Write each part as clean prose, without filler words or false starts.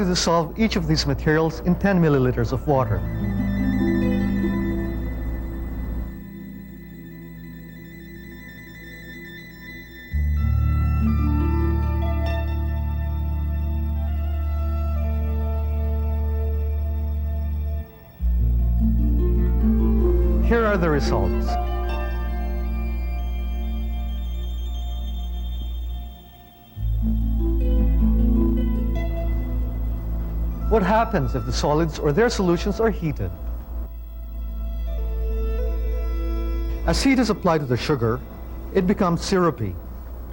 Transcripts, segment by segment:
to dissolve each of these materials in 10 milliliters of water. Here are the results. What happens if the solids or their solutions are heated? As heat is applied to the sugar, it becomes syrupy,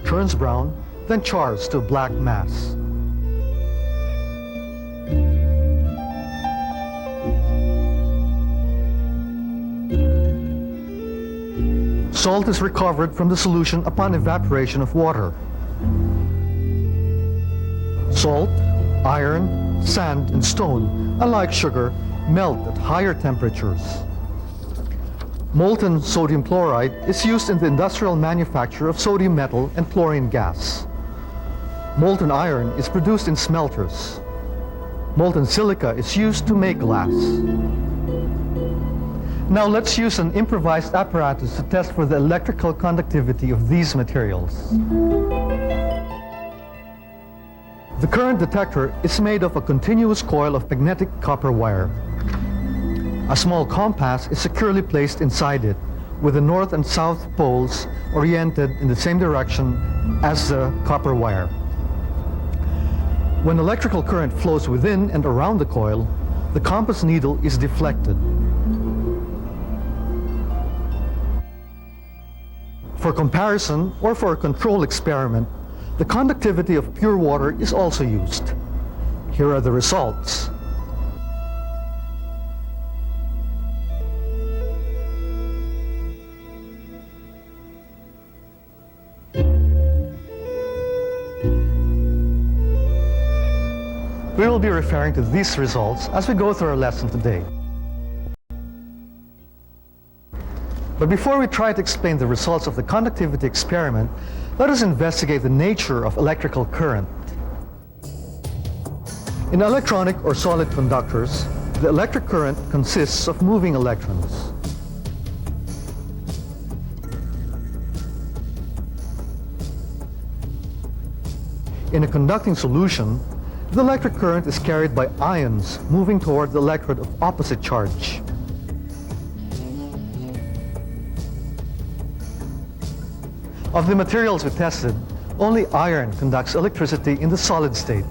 turns brown, then chars to a black mass. Salt is recovered from the solution upon evaporation of water. Salt, iron, sand, and stone, unlike sugar, melt at higher temperatures. Molten sodium chloride is used in the industrial manufacture of sodium metal and chlorine gas. Molten iron is produced in smelters. Molten silica is used to make glass. Now let's use an improvised apparatus to test for the electrical conductivity of these materials. The current detector is made of a continuous coil of magnetic copper wire. A small compass is securely placed inside it, with the north and south poles oriented in the same direction as the copper wire. When electrical current flows within and around the coil, the compass needle is deflected. For comparison, or for a control experiment, the conductivity of pure water is also used. Here are the results. We will be referring to these results as we go through our lesson today. But before we try to explain the results of the conductivity experiment, let us investigate the nature of electrical current. In electronic or solid conductors, the electric current consists of moving electrons. In a conducting solution, the electric current is carried by ions moving toward the electrode of opposite charge. Of the materials we tested, only iron conducts electricity in the solid state.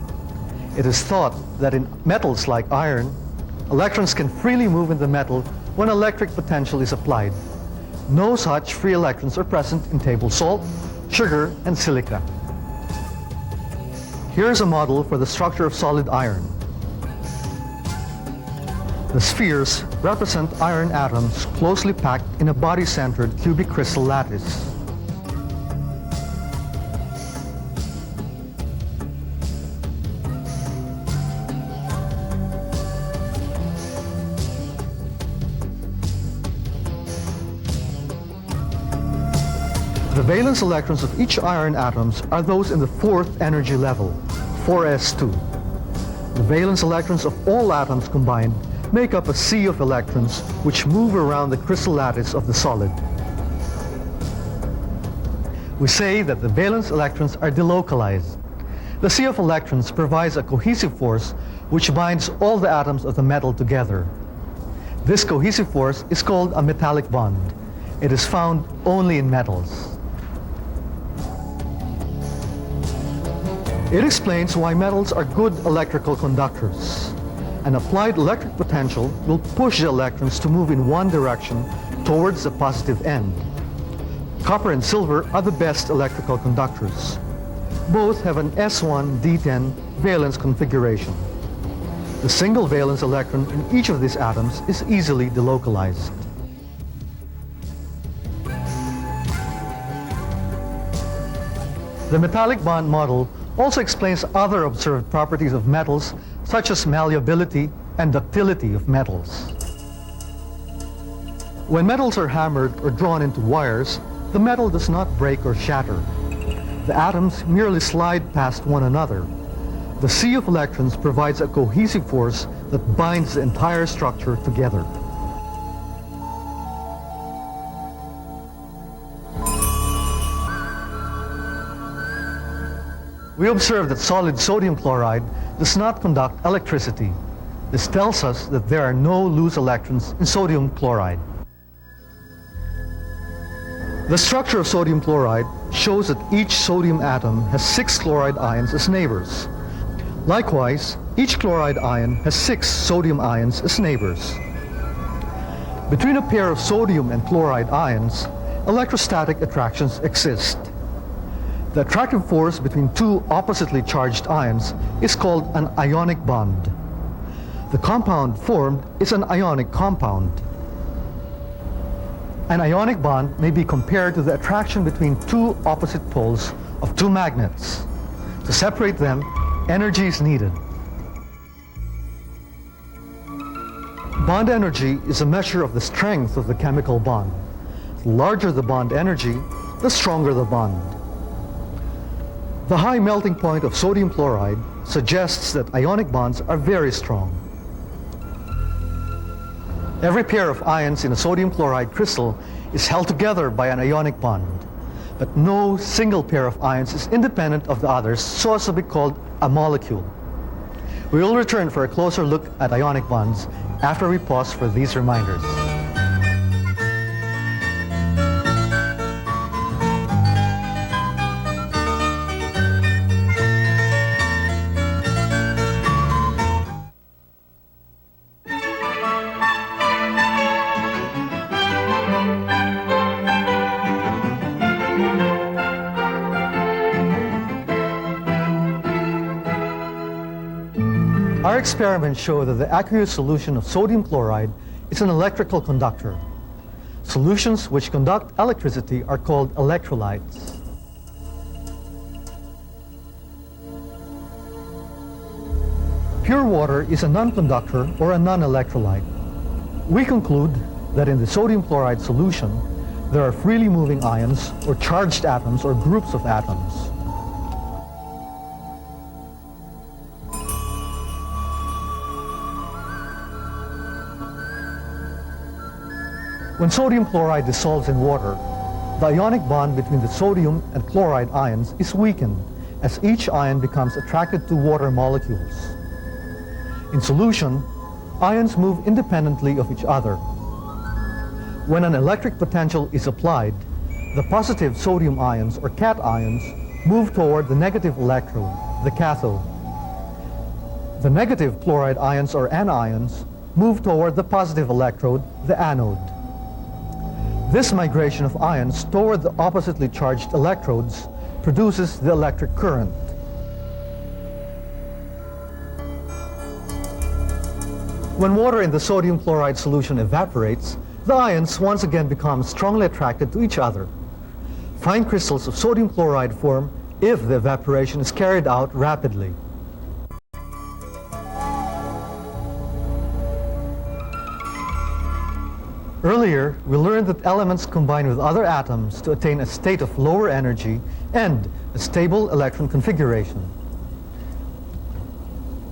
It is thought that in metals like iron, electrons can freely move in the metal when electric potential is applied. No such free electrons are present in table salt, sugar, and silica. Here is a model for the structure of solid iron. The spheres represent iron atoms closely packed in a body-centered cubic crystal lattice. The valence electrons of each iron atoms are those in the fourth energy level, 4s2. The valence electrons of all atoms combined make up a sea of electrons which move around the crystal lattice of the solid. We say that the valence electrons are delocalized. The sea of electrons provides a cohesive force which binds all the atoms of the metal together. This cohesive force is called a metallic bond. It is found only in metals. It explains why metals are good electrical conductors. An applied electric potential will push the electrons to move in one direction towards the positive end. Copper and silver are the best electrical conductors. Both have an S1-D10 valence configuration. The single valence electron in each of these atoms is easily delocalized. The metallic bond model also explains other observed properties of metals, such as malleability and ductility of metals. When metals are hammered or drawn into wires, the metal does not break or shatter. The atoms merely slide past one another. The sea of electrons provides a cohesive force that binds the entire structure together. We observe that solid sodium chloride does not conduct electricity. This tells us that there are no loose electrons in sodium chloride. The structure of sodium chloride shows that each sodium atom has 6 chloride ions as neighbors. Likewise, each chloride ion has 6 sodium ions as neighbors. Between a pair of sodium and chloride ions, electrostatic attractions exist. The attractive force between two oppositely charged ions is called an ionic bond. The compound formed is an ionic compound. An ionic bond may be compared to the attraction between two opposite poles of two magnets. To separate them, energy is needed. Bond energy is a measure of the strength of the chemical bond. The larger the bond energy, the stronger the bond. The high melting point of sodium chloride suggests that ionic bonds are very strong. Every pair of ions in a sodium chloride crystal is held together by an ionic bond, but no single pair of ions is independent of the others so as to be called a molecule. We will return for a closer look at ionic bonds after we pause for these reminders. Our experiments show that the aqueous solution of sodium chloride is an electrical conductor. Solutions which conduct electricity are called electrolytes. Pure water is a non-conductor or a non-electrolyte. We conclude that in the sodium chloride solution, there are freely moving ions or charged atoms or groups of atoms. When sodium chloride dissolves in water, the ionic bond between the sodium and chloride ions is weakened as each ion becomes attracted to water molecules. In solution, ions move independently of each other. When an electric potential is applied, the positive sodium ions or cations move toward the negative electrode, the cathode. The negative chloride ions or anions move toward the positive electrode, the anode. This migration of ions toward the oppositely charged electrodes produces the electric current. When water in the sodium chloride solution evaporates, the ions once again become strongly attracted to each other. Fine crystals of sodium chloride form if the evaporation is carried out rapidly. Earlier, we learned that elements combine with other atoms to attain a state of lower energy and a stable electron configuration.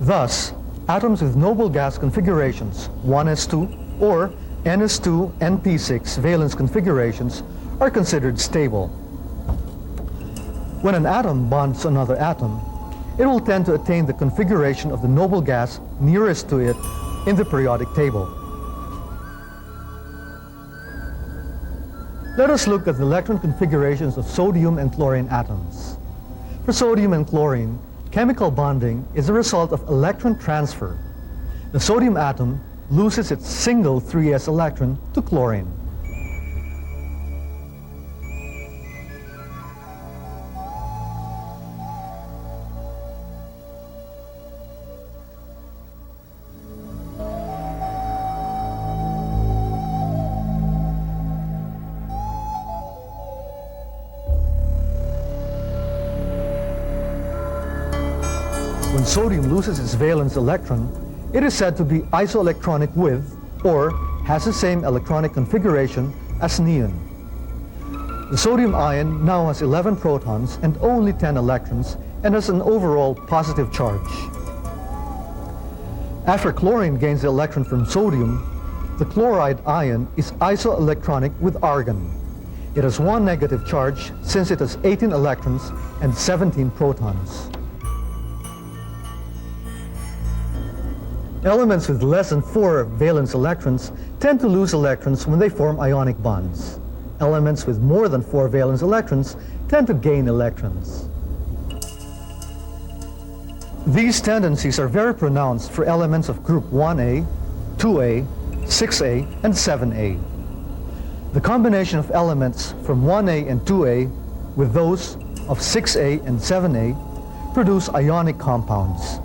Thus, atoms with noble gas configurations, 1s2 or ns2 np6 valence configurations, are considered stable. When an atom bonds to another atom, it will tend to attain the configuration of the noble gas nearest to it in the periodic table. Let us look at the electron configurations of sodium and chlorine atoms. For sodium and chlorine, chemical bonding is a result of electron transfer. The sodium atom loses its single 3s electron to chlorine. When sodium loses its valence electron, it is said to be isoelectronic with, or has the same electronic configuration as neon. The sodium ion now has 11 protons and only 10 electrons and has an overall positive charge. After chlorine gains the electron from sodium, the chloride ion is isoelectronic with argon. It has one negative charge since it has 18 electrons and 17 protons. Elements with less than 4 valence electrons tend to lose electrons when they form ionic bonds. Elements with more than 4 valence electrons tend to gain electrons. These tendencies are very pronounced for elements of group 1A, 2A, 6A, and 7A. The combination of elements from 1A and 2A with those of 6A and 7A produce ionic compounds.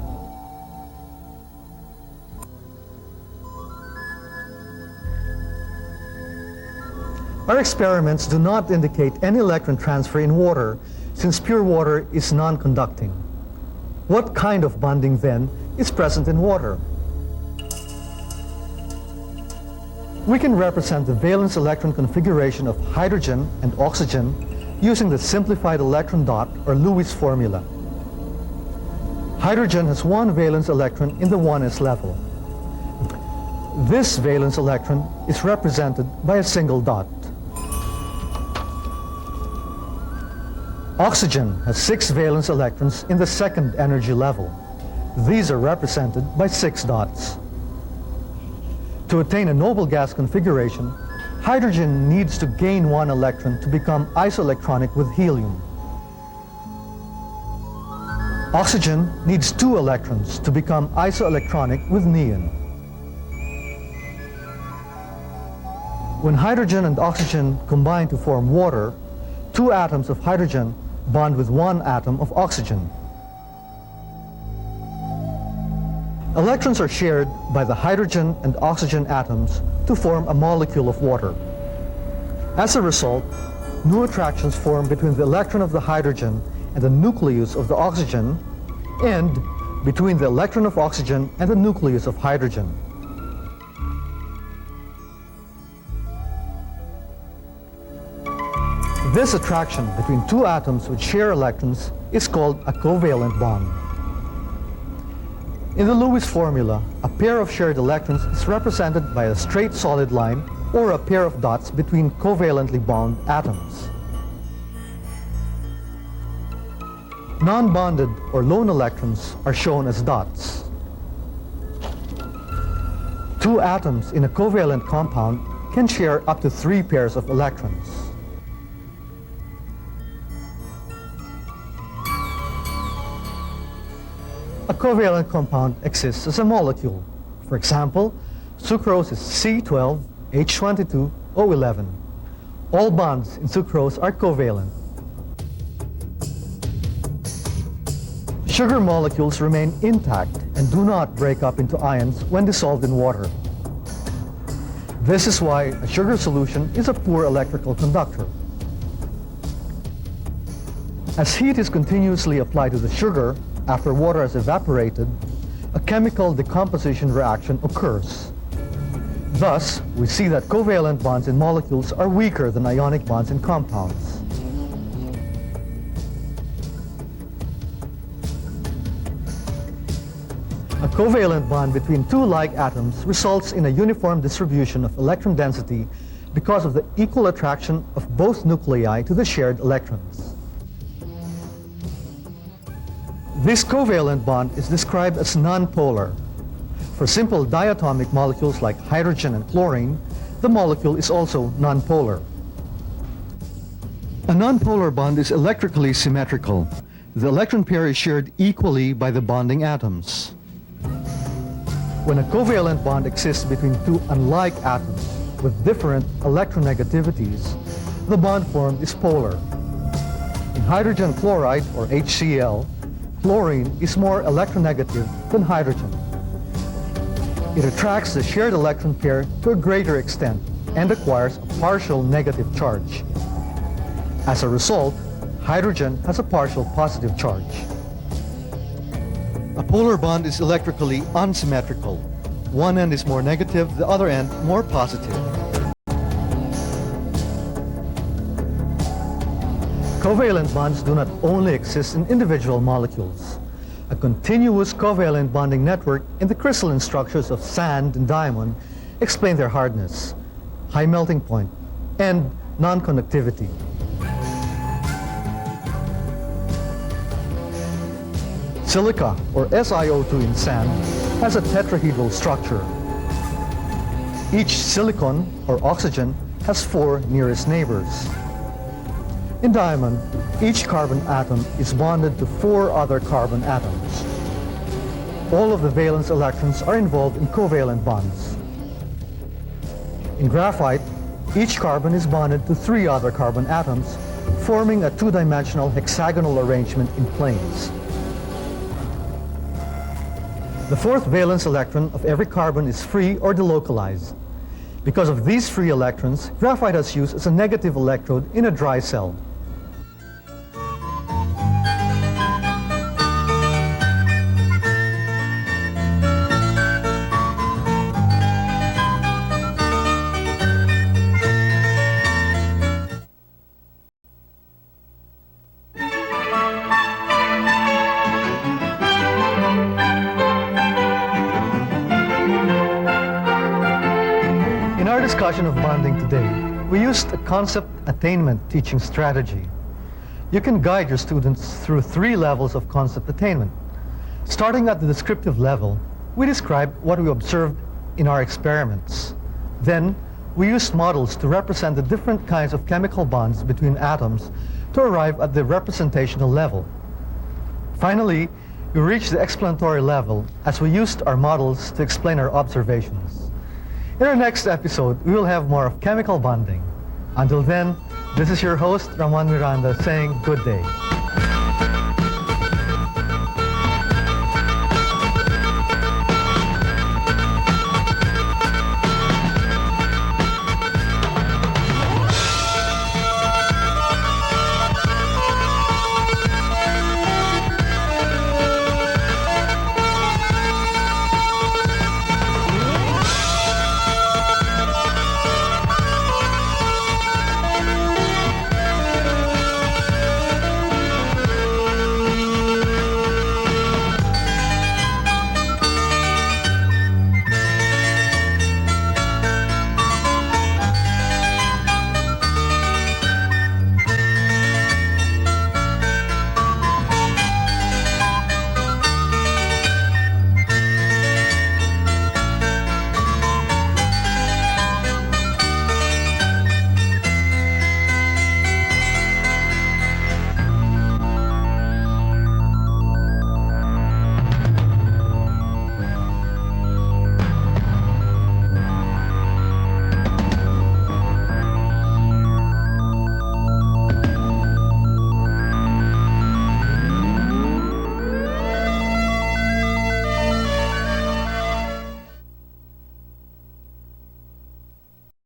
Our experiments do not indicate any electron transfer in water, since pure water is non-conducting. What kind of bonding, then, is present in water? We can represent the valence electron configuration of hydrogen and oxygen using the simplified electron dot, or Lewis formula. Hydrogen has one valence electron in the 1s level. This valence electron is represented by a single dot. Oxygen has 6 valence electrons in the 2nd energy level. These are represented by 6 dots. To attain a noble gas configuration, hydrogen needs to gain 1 electron to become isoelectronic with helium. Oxygen needs 2 electrons to become isoelectronic with neon. When hydrogen and oxygen combine to form water, 2 atoms of hydrogen bond with 1 atom of oxygen. Electrons are shared by the hydrogen and oxygen atoms to form a molecule of water. As a result, new attractions form between the electron of the hydrogen and the nucleus of the oxygen, and between the electron of oxygen and the nucleus of hydrogen. This attraction between 2 atoms which share electrons is called a covalent bond. In the Lewis formula, a pair of shared electrons is represented by a straight solid line or a pair of dots between covalently bound atoms. Non-bonded or lone electrons are shown as dots. 2 atoms in a covalent compound can share up to 3 pairs of electrons. A covalent compound exists as a molecule. For example, sucrose is C12H22O11. All bonds in sucrose are covalent. Sugar molecules remain intact and do not break up into ions when dissolved in water. This is why a sugar solution is a poor electrical conductor. As heat is continuously applied to the sugar, after water has evaporated, a chemical decomposition reaction occurs. Thus, we see that covalent bonds in molecules are weaker than ionic bonds in compounds. A covalent bond between 2 like atoms results in a uniform distribution of electron density because of the equal attraction of both nuclei to the shared electrons. This covalent bond is described as nonpolar. For simple diatomic molecules like hydrogen and chlorine, the molecule is also nonpolar. A nonpolar bond is electrically symmetrical. The electron pair is shared equally by the bonding atoms. When a covalent bond exists between 2 unlike atoms with different electronegativities, the bond formed is polar. In hydrogen chloride, or HCl, chlorine is more electronegative than hydrogen. It attracts the shared electron pair to a greater extent and acquires a partial negative charge. As a result, hydrogen has a partial positive charge. A polar bond is electrically unsymmetrical. One end is more negative, the other end more positive. Covalent bonds do not only exist in individual molecules. A continuous covalent bonding network in the crystalline structures of sand and diamond explain their hardness, high melting point, and non-conductivity. Silica, or SiO2 in sand, has a tetrahedral structure. Each silicon, or oxygen, has 4 nearest neighbors. In diamond, each carbon atom is bonded to 4 other carbon atoms. All of the valence electrons are involved in covalent bonds. In graphite, each carbon is bonded to 3 other carbon atoms, forming a 2-dimensional hexagonal arrangement in planes. The 4th valence electron of every carbon is free or delocalized. Because of these free electrons, graphite is used as a negative electrode in a dry cell. In our discussion of bonding today, we used a concept attainment teaching strategy. You can guide your students through 3 levels of concept attainment. Starting at the descriptive level, we describe what we observed in our experiments. Then, we used models to represent the different kinds of chemical bonds between atoms to arrive at the representational level. Finally, we reached the explanatory level as we used our models to explain our observations. In our next episode, we will have more of chemical bonding. Until then, this is your host, Ramon Miranda, saying good day.